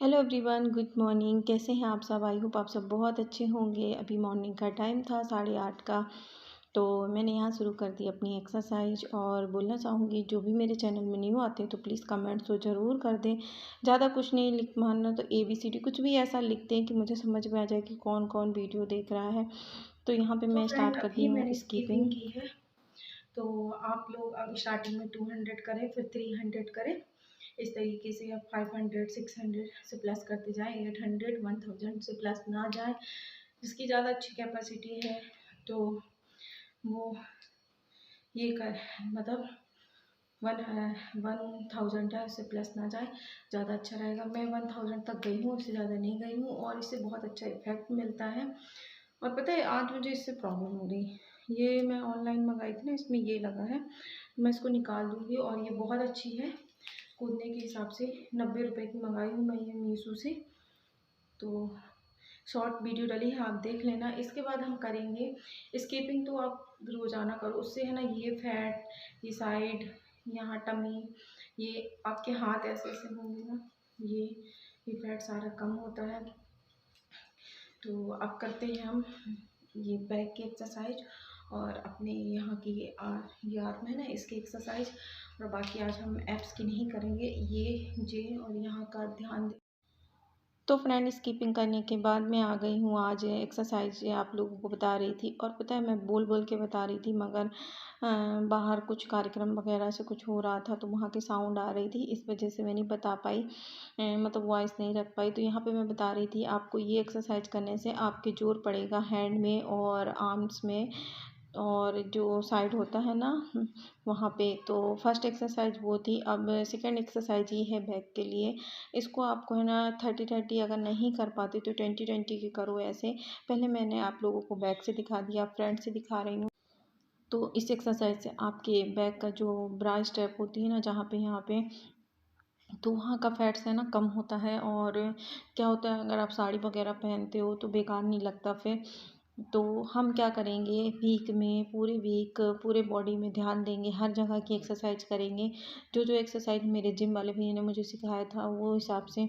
Hello everyone, good morning. कैसे हैं आप सब? आई होप आप सब बहुत अच्छे होंगे। अभी मॉर्निंग का टाइम था 8:30 का। तो मैंने यहाँ शुरू कर दी अपनी एक्सरसाइज और बोलना चाहूँगी जो भी मेरे चैनल में न्यू आते हैं तो प्लीज़ कमेंट्स तो ज़रूर कर दें। ज़्यादा कुछ नहीं लिख मानना तो ABCD कुछ भी ऐसा लिख दें कि मुझे समझ में आ जाए कि कौन कौन वीडियो देख रहा है। तो यहाँ पे तो मैं फ्रेंड स्टार्ट करती अभी हूँ मैंने स्कीपिंग। स्कीपिंग की है। तो आप लोग अब स्टार्टिंग में 200 करें, फिर 300 करें। इस तरीके से आप 500 600 से प्लस करते जाएं। 800 1000 से प्लस ना जाए। जिसकी ज़्यादा अच्छी कैपेसिटी है तो वो ये कर मतलब 1000 है, उससे प्लस ना जाए, ज़्यादा अच्छा रहेगा। मैं 1000 तक गई हूँ, उससे ज़्यादा नहीं गई हूँ और इससे बहुत अच्छा इफेक्ट मिलता है। और पता है आज मुझे इससे प्रॉब्लम हो रही, ये मैं ऑनलाइन मंगाई थी ना, इसमें ये लगा है, मैं इसको निकाल दूँगी। और ये बहुत अच्छी है कूदने के हिसाब से। 90 रुपए की मंगाई हूँ मैं ये मीशो से। तो शॉर्ट वीडियो डली है, आप देख लेना। इसके बाद हम करेंगे स्कीपिंग। तो आप रोज़ाना करो, उससे है ना ये फैट, ये साइड, यहाँ टमी, ये आपके हाथ ऐसे ऐसे होंगे ना, ये फैट सारा कम होता है। तो अब करते हैं हम ये बैक की एक्सरसाइज और अपने यहाँ की ये आर्म है ना, इसकी एक्सरसाइज। और बाकी आज हम एब्स की नहीं करेंगे, ये जे और यहाँ का ध्यान। तो फ्रेंड, स्किपिंग करने के बाद मैं आ गई हूँ आज एक्सरसाइज आप लोगों को बता रही थी। और पता है मैं बोल बोल के बता रही थी मगर बाहर कुछ कार्यक्रम वगैरह से कुछ हो रहा था तो वहाँ की साउंड आ रही थी, इस वजह से मैं नहीं बता पाई, मतलब वॉइस नहीं रख पाई। तो यहाँ पे मैं बता रही थी आपको ये एक्सरसाइज करने से आपके जोर पड़ेगा हैंड में और आर्म्स में और जो साइड होता है ना वहाँ पे। तो फर्स्ट एक्सरसाइज वो थी। अब सेकंड एक्सरसाइज ये है बैक के लिए। इसको आपको है ना 30-30 अगर नहीं कर पाते तो 20-20 की करो ऐसे। पहले मैंने आप लोगों को बैक से दिखा दिया, फ्रंट से दिखा रही हूँ। तो इस एक्सरसाइज से आपके बैक का जो ब्रा स्ट्रैप होती है ना, जहाँ पे यहाँ पे, तो वहाँ का फैट्स है ना कम होता है। और क्या होता है अगर आप साड़ी वगैरह पहनते हो तो बेकार नहीं लगता फिर। तो हम क्या करेंगे, वीक में पूरे वीक पूरे बॉडी में ध्यान देंगे, हर जगह की एक्सरसाइज करेंगे। जो जो एक्सरसाइज मेरे जिम वाले भैया ने मुझे सिखाया था वो हिसाब से।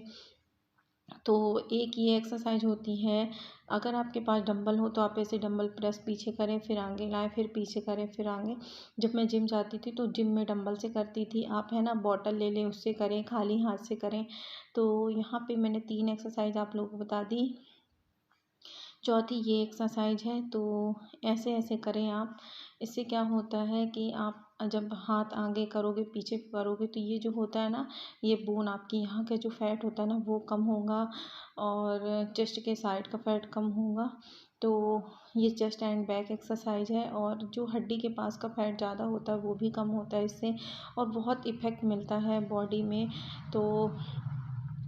तो एक ये एक्सरसाइज होती है, अगर आपके पास डंबल हो तो आप ऐसे डंबल प्रेस पीछे करें, फिर आगे लाएं, फिर पीछे करें, फिर आगे। जब मैं जिम जाती थी तो जिम में डंबल से करती थी। आप है ना बॉटल ले लें, उससे करें, खाली हाथ से करें। तो यहाँ पे मैंने 3 एक्सरसाइज आप लोगों को बता दी। चौथी ये एक्सरसाइज है। तो ऐसे ऐसे करें आप। इससे क्या होता है कि आप जब हाथ आगे करोगे पीछे करोगे तो ये जो होता है ना, ये बोन आपकी यहाँ का जो फैट होता है ना वो कम होगा और चेस्ट के साइड का फैट कम होगा। तो ये चेस्ट एंड बैक एक्सरसाइज है और जो हड्डी के पास का फैट ज़्यादा होता है वो भी कम होता है इससे, और बहुत इफ़ेक्ट मिलता है बॉडी में। तो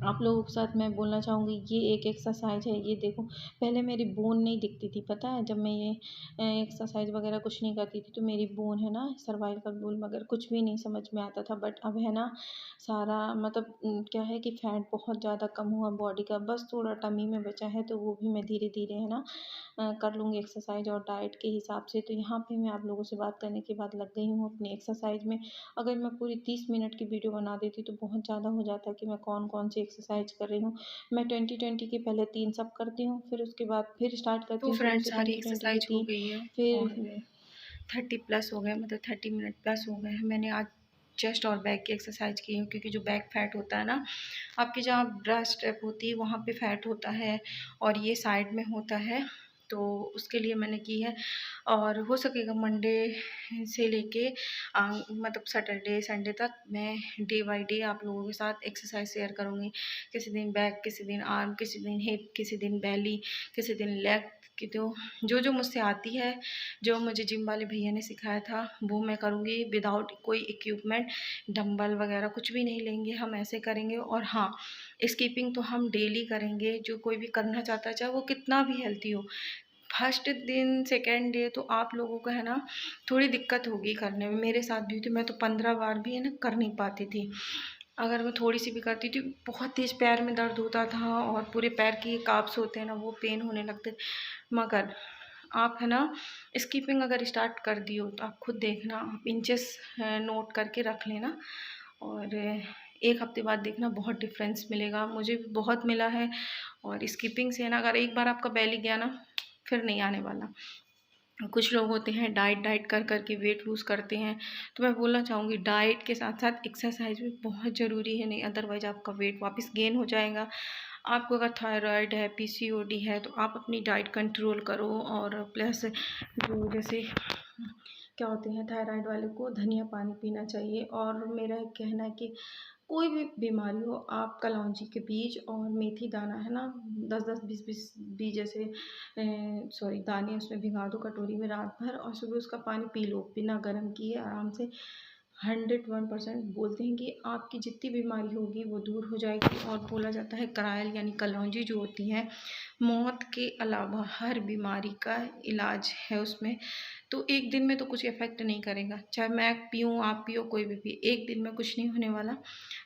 आप लोगों के साथ मैं बोलना चाहूँगी ये एक एक्सरसाइज है। ये देखो, पहले मेरी बोन नहीं दिखती थी, पता है, जब मैं ये एक्सरसाइज वगैरह कुछ नहीं करती थी तो मेरी बोन है ना सर्वाइकल बोन वगैरह कुछ भी नहीं समझ में आता था। बट अब है ना सारा, मतलब क्या है कि फैट बहुत ज़्यादा कम हुआ बॉडी का, बस थोड़ा टमी में बचा है तो वो भी मैं धीरे धीरे है ना कर लूँगी एक्सरसाइज और डाइट के हिसाब से। तो यहाँ पे मैं आप लोगों से बात करने के बाद लग गई हूँ अपनी एक्सरसाइज में। अगर मैं पूरी 30 मिनट की वीडियो बना देती तो बहुत ज़्यादा हो जाता कि मैं कौन कौन सी एक्सरसाइज कर रही हूँ। मैं 20-20 के पहले 3 सब करती हूँ, फिर उसके बाद फिर स्टार्ट करती तो हूँ शुरू फ्रेंड से सारी 20-20 के एक्सरसाइज हो 3। गई है और फिर 30 प्लस हो गए, मतलब 30 मिनट प्लस हो गए हैं। मैंने आज चेस्ट और बैक की एक्सरसाइज की है क्योंकि जो बैक फैट होता है ना, आपकी जहाँ ब्रेस्ट स्ट्रैप होती है वहाँ पे फैट होता है और ये साइड में होता है। तो उसके लिए मैंने की है। और हो सकेगा मंडे से लेके मतलब सैटरडे संडे तक मैं डे बाय डे आप लोगों के साथ एक्सरसाइज शेयर करूँगी। किसी दिन बैक, किसी दिन आर्म, किसी दिन हिप, किसी दिन बैली, किसी दिन लेग की। तो जो जो मुझसे आती है, जो मुझे जिम वाले भैया ने सिखाया था वो मैं करूँगी विदाउट कोई इक्विपमेंट। डंबल वगैरह कुछ भी नहीं लेंगे, हम ऐसे करेंगे। और हाँ, स्किपिंग तो हम डेली करेंगे। जो कोई भी करना चाहता है चाहे वो कितना भी हेल्थी हो, फर्स्ट दिन सेकेंड डे तो आप लोगों को है ना थोड़ी दिक्कत होगी करने में। मेरे साथ भी थी, मैं तो 15 बार भी है ना कर नहीं पाती थी। अगर मैं थोड़ी सी भी करती थी बहुत तेज़ पैर में दर्द होता था और पूरे पैर की काप्स होते हैं ना वो पेन होने लगते। मगर आप है ना स्किपिंग अगर स्टार्ट कर दी हो तो आप खुद देखना, आप इंचेस नोट करके रख लेना और 1 हफ्ते बाद देखना बहुत डिफरेंस मिलेगा, मुझे भी बहुत मिला है। और स्किपिंग से ना, अगर एक बार आपका बेली गया ना, फिर नहीं आने वाला। कुछ लोग होते हैं डाइट डाइट कर कर के वेट लूज़ करते हैं, तो मैं बोलना चाहूँगी डाइट के साथ साथ एक्सरसाइज भी बहुत ज़रूरी है, नहीं अदरवाइज़ आपका वेट वापस गेन हो जाएगा। आपको अगर थायराइड है, पीसीओडी है, तो आप अपनी डाइट कंट्रोल करो। और प्लस जो जैसे क्या होते हैं थायराइड वाले को धनिया पानी पीना चाहिए। और मेरा एक कहना है कि कोई भी बीमारी हो, आप कलौंजी के बीज और मेथी दाना है ना, 10-10 20-20 बीज जैसे सॉरी दाने उसमें भिगा दो कटोरी में रात भर, और सुबह उसका पानी पी लो बिना गर्म किए आराम से। 101% बोलते हैं कि आपकी जितनी बीमारी होगी वो दूर हो जाएगी। और बोला जाता है करायल यानी कलौंजी जो होती है, मौत के अलावा हर बीमारी का इलाज है उसमें। तो एक दिन में तो कुछ इफ़ेक्ट नहीं करेगा, चाहे मैं पीऊँ आप पियो कोई भी पिए, एक दिन में कुछ नहीं होने वाला।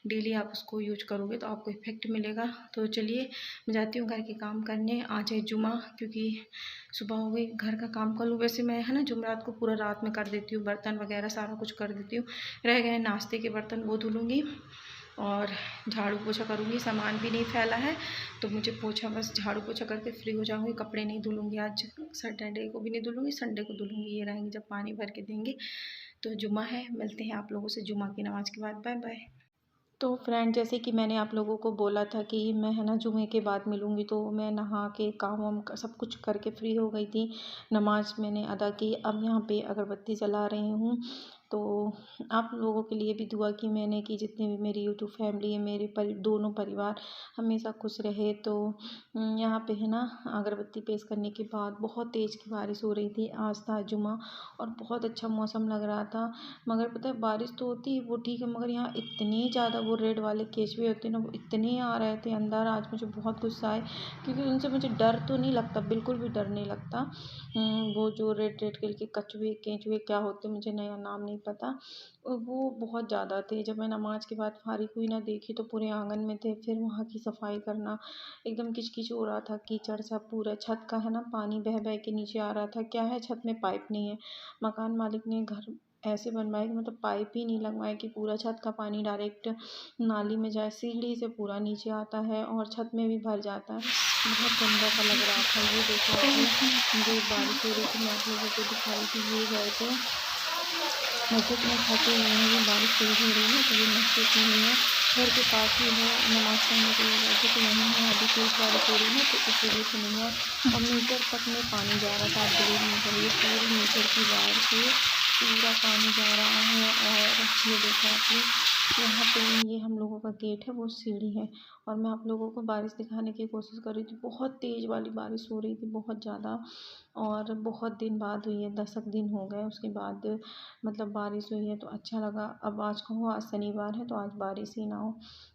डेली आप उसको यूज करोगे तो आपको इफ़ेक्ट मिलेगा। तो चलिए मैं जाती हूँ घर के काम करने, आज है जुमा, क्योंकि सुबह हो गई, घर का काम कर लूँ। वैसे मैं है ना जुमेरात को पूरा रात में कर देती हूँ, बर्तन वगैरह सारा कुछ कर देती हूँ। रह गए नाश्ते के बर्तन, वो धुलूँगी और झाड़ू पोछा करूँगी। सामान भी नहीं फैला है तो मुझे पोछा बस झाड़ू पोछा करके फ्री हो जाऊँगी। कपड़े नहीं धुलूँगी आज, सैटरडे को भी नहीं धुलूँगी, संडे को धुलूँगी, ये रहेंगे जब पानी भर के देंगे। तो जुमा है, मिलते हैं आप लोगों से जुमा की नमाज़ के बाद। Bye bye. तो फ्रेंड जैसे कि मैंने आप लोगों को बोला था कि मैं है ना जुमे के बाद मिलूँगी, तो मैं नहा के काम वाम सब कुछ करके फ्री हो गई थी। नमाज मैंने अदा की, अब यहाँ पे अगरबत्ती जला रही हूँ। तो आप लोगों के लिए भी दुआ की मैंने कि जितने भी मेरी यूट्यूब फैमिली है, मेरे दोनों परिवार हमेशा खुश रहे। तो यहाँ पे है ना अगरबत्ती पेश करने के बाद बहुत तेज़ की बारिश हो रही थी। आज था जुमा और बहुत अच्छा मौसम लग रहा था। मगर पता है बारिश तो होती वो ठीक है, मगर यहाँ इतनी ज़्यादा वो रेड वाले केचुए होते हैं ना, वो इतने आ रहे थे अंदर। आज मुझे बहुत गुस्सा आए, क्योंकि उनसे मुझे डर तो नहीं लगता, बिल्कुल भी डर नहीं लगता। वो जो रेड रेड कलर के कछुए केंचुए क्या होते हैं, मुझे नया नाम नहीं पता, वो बहुत ज़्यादा थे। जब मैं नमाज के बाद फारिग हुई ना, देखी तो पूरे आंगन में थे। फिर वहाँ की सफाई करना, एकदम किचकिच हो रहा था, कीचड़ सा पूरा। छत का है ना पानी बह बह के नीचे आ रहा था। क्या है छत में पाइप नहीं है, मकान मालिक ने घर ऐसे बनवाया कि मतलब पाइप ही नहीं लगवाए कि पूरा छत का पानी डायरेक्ट नाली में जाए, सीढ़ी से पूरा नीचे आता है और छत में भी भर जाता है। बहुत गंदा सा लग रहा था। ये देखो आपने, जो बारिश हो रही थी मैं आप लोगों को दिखाई थी, ये गए थे मस्जिद में, थके हुए हैं। ये बारिश तेज़ हो रही है ना, तो ये मस्जिद में ही है, घर के पास ही है, नमाज़ पढ़ने के लिए गए थे तो वहीं है। अभी तेज़ बारिश हो रही है तो इस वजह से नहीं है। और मीटर तक में पानी जा रहा था, आप बिलीव नहीं करिए, पूरे मीटर की वायर से पूरा पानी जा रहा है। और ये देखो आप लोग, यहाँ पे ये हम लोगों का गेट है, वो सीढ़ी है। और मैं आप लोगों को बारिश दिखाने की कोशिश कर रही थी, बहुत तेज़ वाली बारिश हो रही थी, बहुत ज़्यादा। और बहुत दिन बाद हुई है, 10 दिन हो गए उसके बाद मतलब बारिश हुई है, तो अच्छा लगा। अब आज कहो आज शनिवार है तो आज बारिश ही ना हो,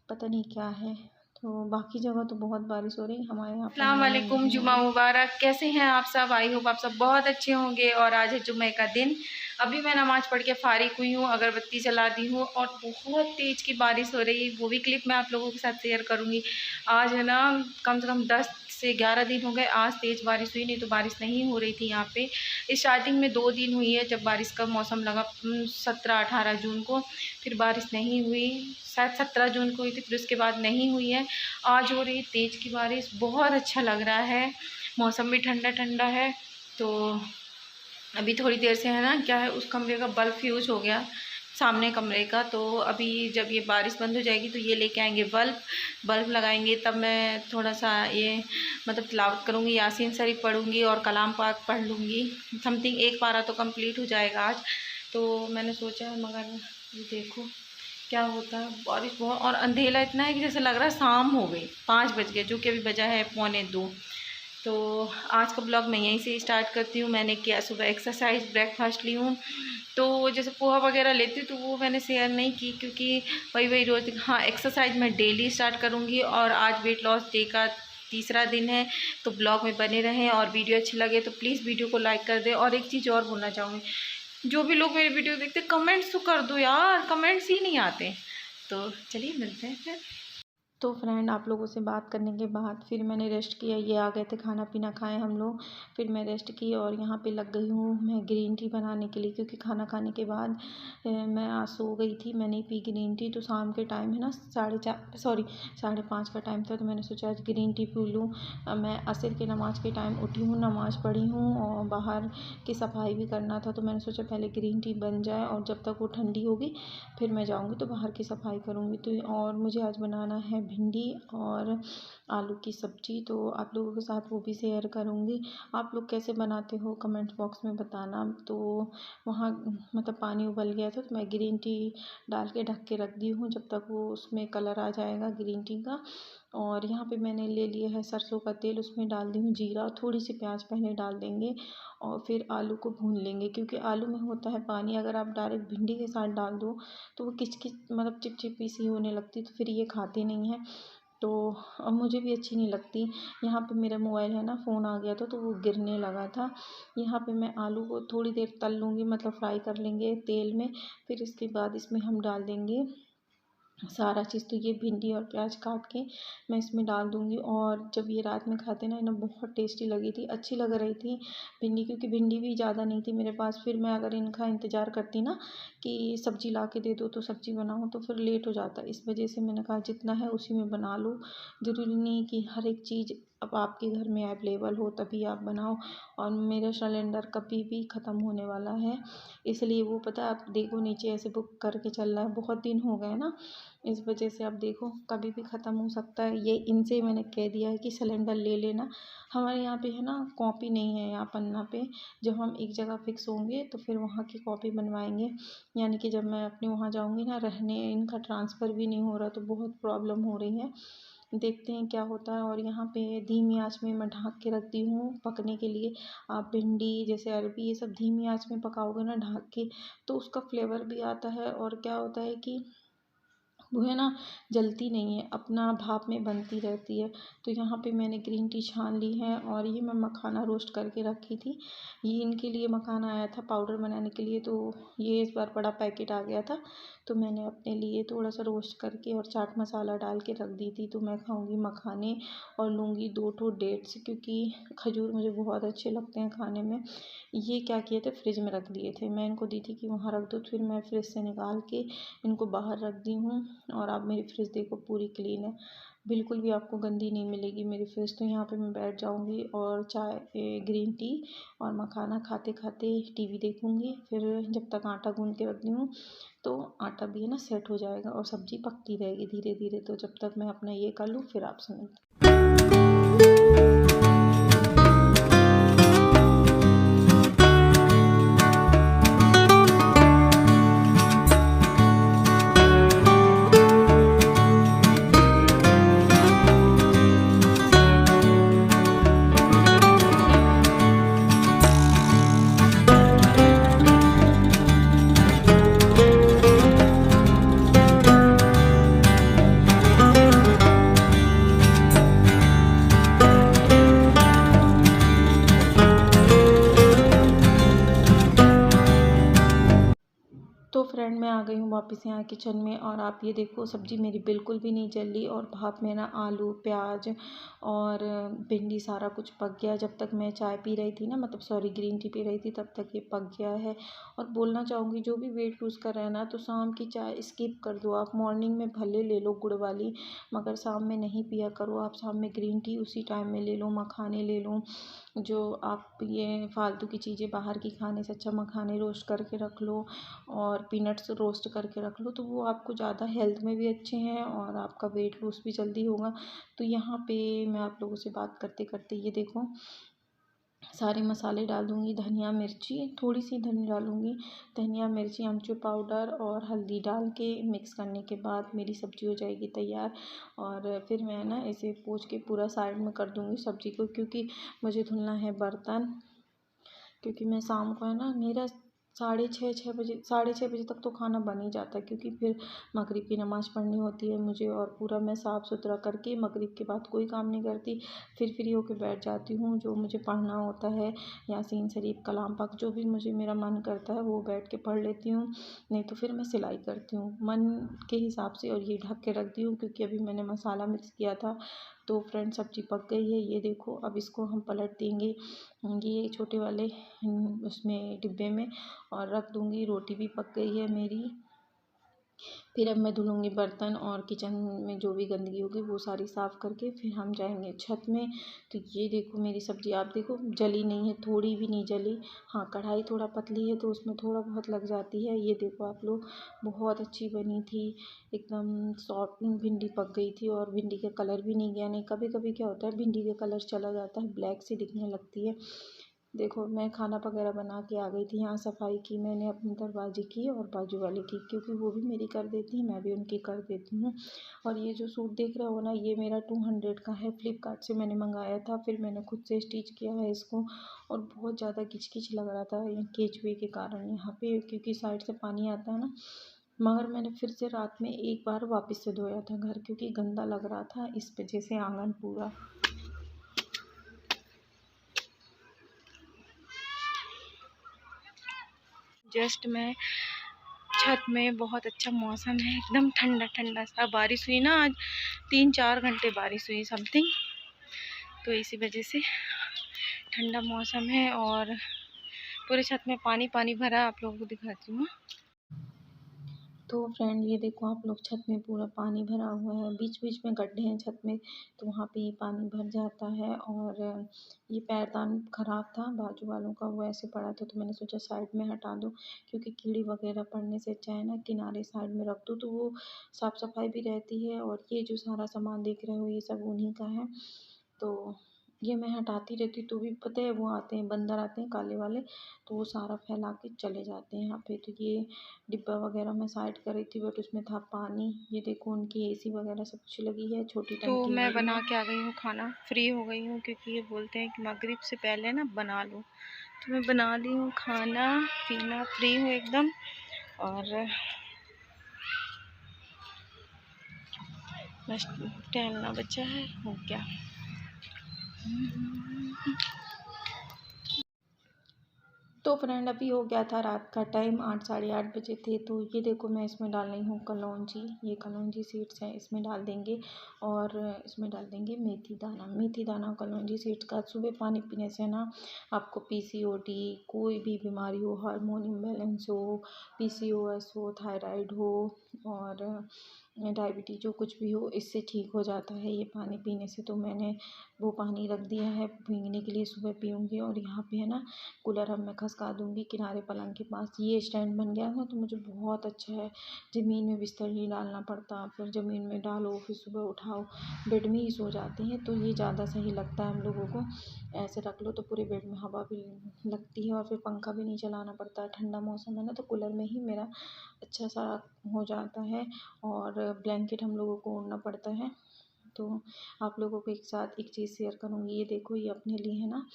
पता नहीं क्या है। तो बाकी जगह तो बहुत बारिश हो रही है, हमारे यहाँ पर अस्सलाम नहीं वालेकुम, हो जुमा रही। मुबारक। कैसे हैं आप सब? आई होप आप सब बहुत अच्छे होंगे। और आज है जुम्मे का दिन। अभी मैं नमाज़ पढ़ के फ़ारिग हुई हूँ, अगरबत्ती जला दी हूँ और बहुत तेज़ की बारिश हो रही है। वो भी क्लिप मैं आप लोगों के साथ शेयर करूँगी। आज है ना कम से कम 10 से 11 दिन हो गए आज तेज़ बारिश हुई, नहीं तो बारिश नहीं हो रही थी यहाँ पे। स्टार्टिंग में 2 दिन हुई है जब बारिश का मौसम लगा, 17-18 जून को। फिर बारिश नहीं हुई, शायद 17 जून को हुई थी, फिर उसके बाद नहीं हुई है। आज हो रही है तेज़ की बारिश, बहुत अच्छा लग रहा है, मौसम भी ठंडा ठंडा है। तो अभी थोड़ी देर से है ना क्या है, उस कमरे का बल्ब फ्यूज हो गया, सामने कमरे का। तो अभी जब ये बारिश बंद हो जाएगी तो ये लेके आएंगे बल्ब लगाएंगे, तब मैं थोड़ा सा ये मतलब तिलावत करूँगी, यासीन शरीफ पढ़ूँगी और कलाम पाक पढ़ लूँगी। समथिंग एक पारा तो कंप्लीट हो जाएगा आज। तो मैंने सोचा, मगर ये देखो क्या होता है, बारिश बहुत और अंधेला इतना है कि जैसे लग रहा है शाम हो गई, 5 बज गए, जो कि अभी बजा है 1:45। तो आज का ब्लॉग मैं यहीं से स्टार्ट करती हूँ। मैंने किया सुबह एक्सरसाइज, ब्रेकफास्ट ली हूँ। तो जैसे पोहा वगैरह लेती तो वो मैंने शेयर नहीं की, क्योंकि वही रोज़। हाँ, एक्सरसाइज मैं डेली स्टार्ट करूँगी। और आज वेट लॉस डे का तीसरा दिन है, तो ब्लॉग में बने रहें। और वीडियो अच्छी लगे तो प्लीज़ वीडियो को लाइक कर दें। और एक चीज़ और बोलना चाहूँगी, जो भी लोग मेरी वीडियो देखते कमेंट्स तो कर दो यार, कमेंट्स ही नहीं आते। तो चलिए मिलते हैं फिर। तो फ्रेंड आप लोगों से बात करने के बाद फिर मैंने रेस्ट किया। ये आ गए थे, खाना पीना खाए हम लोग। फिर मैं रेस्ट की और यहाँ पे लग गई हूँ मैं ग्रीन टी बनाने के लिए, क्योंकि खाना खाने के बाद मैं आज सो गई थी, मैं नहीं पी ग्रीन टी। तो शाम के टाइम है ना 4:30 का टाइम था, तो मैंने सोचा आज ग्रीन टी पी लूँ। मैं असर की नमाज़ के टाइम उठी हूँ, नमाज़ पढ़ी हूँ और बाहर की सफाई भी करना था, तो मैंने सोचा पहले ग्रीन टी बन जाए और जब तक वो ठंडी होगी फिर मैं जाऊँगी तो बाहर की सफाई करूँगी। तो और मुझे आज बनाना है भिंडी और आलू की सब्ज़ी, तो आप लोगों के साथ वो भी शेयर करूँगी। आप लोग कैसे बनाते हो कमेंट बॉक्स में बताना। तो वहाँ मतलब पानी उबल गया था, तो मैं ग्रीन टी डाल के ढक के रख दी हूँ जब तक वो उसमें कलर आ जाएगा ग्रीन टी का। और यहाँ पे मैंने ले लिया है सरसों का तेल, उसमें डाल दी हूँ जीरा, थोड़ी सी प्याज पहले डाल देंगे और फिर आलू को भून लेंगे, क्योंकि आलू में होता है पानी। अगर आप डायरेक्ट भिंडी के साथ डाल दो तो वो किच मतलब चिपचिपी सी होने लगती, तो फिर ये खाते नहीं हैं, तो अब मुझे भी अच्छी नहीं लगती। यहाँ पे मेरा मोबाइल है ना, फ़ोन आ गया था तो वो गिरने लगा था। यहाँ पे मैं आलू को थोड़ी देर तल लूँगी, मतलब फ्राई कर लेंगे तेल में। फिर इसके बाद इसमें हम डाल देंगे सारा चीज़। तो ये भिंडी और प्याज काट के मैं इसमें डाल दूँगी। और जब ये रात में खाते ना, इन्हें बहुत टेस्टी लगी थी, अच्छी लग रही थी भिंडी, क्योंकि भिंडी भी ज़्यादा नहीं थी मेरे पास। फिर मैं अगर इनका इंतज़ार करती ना कि सब्ज़ी ला के दे दो तो सब्ज़ी बनाऊँ, तो फिर लेट हो जाता। इस वजह से मैंने कहा जितना है उसी में बना लो। ज़रूरी नहीं कि हर एक चीज़ अब आपके घर में अवेलेबल हो तभी आप बनाओ। और मेरा सिलेंडर कभी भी ख़त्म होने वाला है, इसलिए वो पता है, आप देखो नीचे ऐसे बुक करके चल रहा है, बहुत दिन हो गए ना, इस वजह से आप देखो कभी भी ख़त्म हो सकता है। ये इनसे मैंने कह दिया है कि सिलेंडर ले लेना। हमारे यहाँ पे है ना कॉपी नहीं है यहाँ पन्ना पे, जब हम एक जगह फिक्स होंगे तो फिर वहाँ की कॉपी बनवाएंगे। यानी कि जब मैं अपने वहाँ जाऊँगी ना रहने, इनका ट्रांसफ़र भी नहीं हो रहा, तो बहुत प्रॉब्लम हो रही है। देखते हैं क्या होता है। और यहाँ पे धीमी आंच में मैं ढक के रखती हूँ पकने के लिए। आप भिंडी जैसे अरबी ये सब धीमी आंच में पकाओगे ना ढक के, तो उसका फ्लेवर भी आता है। और क्या होता है कि वो है ना जलती नहीं है, अपना भाप में बनती रहती है। तो यहाँ पे मैंने ग्रीन टी छान ली है और ये मैं मखाना रोस्ट करके रखी थी। ये इनके लिए मखाना आया था पाउडर बनाने के लिए, तो ये इस बार बड़ा पैकेट आ गया था, तो मैंने अपने लिए थोड़ा सा रोस्ट करके और चाट मसाला डाल के रख दी थी। तो मैं खाऊंगी मखाने और लूँगी 2 ठो डेट्स, क्योंकि खजूर मुझे बहुत अच्छे लगते हैं खाने में। ये क्या किए थे, फ्रिज में रख दिए थे, मैं इनको दी थी कि वहाँ रख दो, फिर मैं फ्रिज से निकाल के इनको बाहर रख दी हूँ। और आप मेरी फ्रिज देखो पूरी क्लीन है, बिल्कुल भी आपको गंदी नहीं मिलेगी मेरी फ्रिज। तो यहाँ पे मैं बैठ जाऊँगी और चाय ग्रीन टी और मखाना खाते खाते टीवी देखूँगी। फिर जब तक आटा गूँध के रखती हूँ तो आटा भी है ना सेट हो जाएगा और सब्ज़ी पकती रहेगी धीरे धीरे। तो जब तक मैं अपना ये कर लूँ फिर आपसे मिलती तो फ्रेंड मैं आ गई हूँ वापस यहाँ किचन में। और आप ये देखो सब्ज़ी मेरी बिल्कुल भी नहीं जल रही और भाप में ना आलू प्याज और भिंडी सारा कुछ पक गया। जब तक मैं चाय पी रही थी ना, मतलब सॉरी ग्रीन टी पी रही थी, तब तक ये पक गया है। और बोलना चाहूँगी जो भी वेट लूज़ कर रहे हैं ना, तो शाम की चाय स्किप कर दो। आप मॉर्निंग में भले ले लो गुड़ वाली, मगर शाम में नहीं पिया करो। आप शाम में ग्रीन टी उसी टाइम में ले लो, मखाने ले लो। जो आप ये फालतू की चीज़ें बाहर की खाने से अच्छा मखाने रोस्ट करके रख लो और पीनट्स रोस्ट करके रख लो, तो वो आपको ज़्यादा हेल्थ में भी अच्छे हैं और आपका वेट लूज़ भी जल्दी होगा। तो यहाँ पे मैं आप लोगों से बात करते करते ये देखो सारे मसाले डाल दूँगी। धनिया मिर्ची थोड़ी सी धनिया डालूँगी, धनिया मिर्ची अमचूर पाउडर और हल्दी डाल के मिक्स करने के बाद मेरी सब्ज़ी हो जाएगी तैयार। और फिर मैं ना इसे पोंछ के पूरा साइड में कर दूँगी सब्ज़ी को, क्योंकि मुझे धुलना है बर्तन, क्योंकि मैं शाम को है ना मेरा साढ़े छः बजे तक तो खाना बन ही जाता है, क्योंकि फिर मगरिब की नमाज़ पढ़नी होती है मुझे, और पूरा मैं साफ़ सुथरा करके मगरिब के बाद कोई काम नहीं करती, फिर फ्री होकर बैठ जाती हूँ। जो मुझे पढ़ना होता है, यासीन शरीफ, कलाम पाक, जो भी मुझे मेरा मन करता है वो बैठ के पढ़ लेती हूँ, नहीं तो फिर मैं सिलाई करती हूँ मन के हिसाब से। और ये ढक के रख दी हूँ क्योंकि अभी मैंने मसाला मिक्स किया था। तो फ्रेंड सब्ज़ी पक गई है, ये देखो। अब इसको हम पलट देंगे ये छोटे वाले उसमें डिब्बे में, और रख दूँगी। रोटी भी पक गई है मेरी। फिर अब मैं धुलूँगी बर्तन, और किचन में जो भी गंदगी होगी वो सारी साफ़ करके फिर हम जाएंगे छत में। तो ये देखो मेरी सब्ज़ी, आप देखो जली नहीं है, थोड़ी भी नहीं जली। हाँ, कढ़ाई थोड़ा पतली है तो उसमें थोड़ा बहुत लग जाती है। ये देखो आप लोग, बहुत अच्छी बनी थी, एकदम सॉफ्ट भिंडी पक गई थी, और भिंडी का कलर भी नहीं गया। नहीं, कभी कभी क्या होता है भिंडी का कलर चला जाता है, ब्लैक सी दिखने लगती है। देखो मैं खाना वगैरह बना के आ गई थी। यहाँ सफाई की मैंने अपने दरवाजे की और बाजू वाले की, क्योंकि वो भी मेरी कर देती हैं, मैं भी उनकी कर देती हूँ। और ये जो सूट देख रहे हो ना, ये मेरा 200 का है, फ्लिपकार्ट से मैंने मंगाया था। फिर मैंने खुद से स्टिच किया है इसको, और बहुत ज़्यादा किच किच लग रहा था केचुए के कारण यहाँ पे, क्योंकि साइड से पानी आता है ना। मगर मैंने फिर से रात में एक बार वापस से धोया था घर, क्योंकि गंदा लग रहा था इस वजह से आंगन पूरा। जस्ट मैं छत में, बहुत अच्छा मौसम है, एकदम ठंडा ठंडा सा। बारिश हुई ना आज, 3-4 घंटे बारिश हुई समथिंग, तो इसी वजह से ठंडा मौसम है। और पूरे छत में पानी पानी भरा, आप लोगों को दिखाती हूँ। तो फ्रेंड ये देखो आप लोग, छत में पूरा पानी भरा हुआ है, बीच बीच में गड्ढे हैं छत में, तो वहाँ पे ये पानी भर जाता है। और ये पैरदान ख़राब था बाजू वालों का, वो ऐसे पड़ा था, तो मैंने सोचा साइड में हटा दूँ, क्योंकि कीड़ी वगैरह पड़ने से अच्छा है ना किनारे साइड में रख दूँ, तो वो साफ़ सफाई भी रहती है। और ये जो सारा सामान देख रहे हो ये सब उन्हीं का है। तो ये मैं हटाती रहती हूँ, तो भी पता है वो आते हैं, बंदर आते हैं काले वाले, तो वो सारा फैला के चले जाते हैं यहाँ पे। तो ये डिब्बा वगैरह मैं साइड कर रही थी, बट उसमें था पानी। ये देखो उनकी एसी वगैरह सब कुछ लगी है, छोटी तो टंकी मैं मेरी बना है। के आ गई हूँ खाना, फ्री हो गई हूँ, क्योंकि ये बोलते हैं कि मगरिब से पहले ना बना लो। तो मैं बना ली हूँ खाना पीना, फ्री हूँ एकदम। और बस टहलना बचा है, हो गया। तो फ्रेंड अभी हो गया था रात का टाइम, 8 साढ़े 8 बजे थे। तो ये देखो मैं इसमें डाल रही हूँ कलौंजी, ये कलौंजी सीड्स हैं, इसमें डाल देंगे। और इसमें डाल देंगे मेथी दाना। मेथी दाना और कलौंजी सीड्स का सुबह पानी पीने से ना आपको पीसीओडी, कोई भी बीमारी हो, हार्मोन इम्बैलेंस हो, पीसीओएस हो, थायराइड हो, और डायबिटीज़ जो कुछ भी हो, इससे ठीक हो जाता है ये पानी पीने से। तो मैंने वो पानी रख दिया है भीगने के लिए, सुबह पीऊँगी। और यहाँ पे है ना कूलर अब मैं खसका दूँगी किनारे पलंग के पास। ये स्टैंड बन गया है तो मुझे बहुत अच्छा है, ज़मीन में बिस्तर नहीं डालना पड़ता, फिर ज़मीन में डालो, फिर सुबह उठाओ, बेड में ही सो जाते हैं। तो ये ज़्यादा सही लगता है हम लोगों को। ऐसे रख लो तो पूरे बेड में हवा भी लगती है, और फिर पंखा भी नहीं चलाना पड़ता है। ठंडा मौसम है ना, तो कूलर में ही मेरा अच्छा सा हो जाता है। और ब्लैंकेट हम लोगों को ओढ़ना पड़ता है। तो आप लोगों को एक साथ एक चीज़ शेयर करूँगी। ये देखो, ये अपने लिए है ना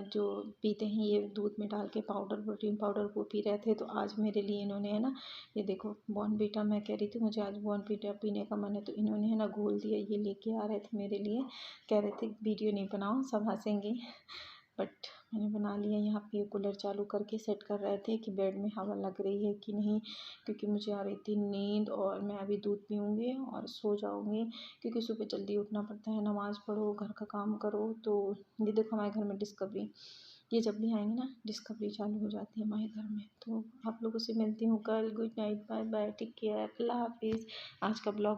जो पीते हैं ये दूध में डाल के पाउडर, प्रोटीन पाउडर, वो पी रहे थे। तो आज मेरे लिए इन्होंने है ना, ये देखो बॉर्नवीटा, मैं कह रही थी मुझे आज बॉर्नवीटा पीने का मन है, तो इन्होंने है ना घोल दिया, ये लेके आ रहे थे मेरे लिए। कह रहे थे वीडियो नहीं बनाओ, सब हंसेंगे, बट मैंने बना लिया। यहाँ पे कूलर चालू करके सेट कर रहे थे कि बेड में हवा लग रही है कि नहीं, क्योंकि मुझे आ रही थी नींद। और मैं अभी दूध पीऊँगी और सो जाऊँगी, क्योंकि सुबह जल्दी उठना पड़ता है, नमाज़ पढ़ो, घर का काम करो। तो ये देखो हमारे घर में डिस्कवरी, ये जब भी आएंगे ना डिस्कवरी चालू हो जाती है हमारे घर में। तो आप लोगों से मिलती हूँ कल। Good night, bye bye, take care, Allah हाफिज़। आज का ब्लॉग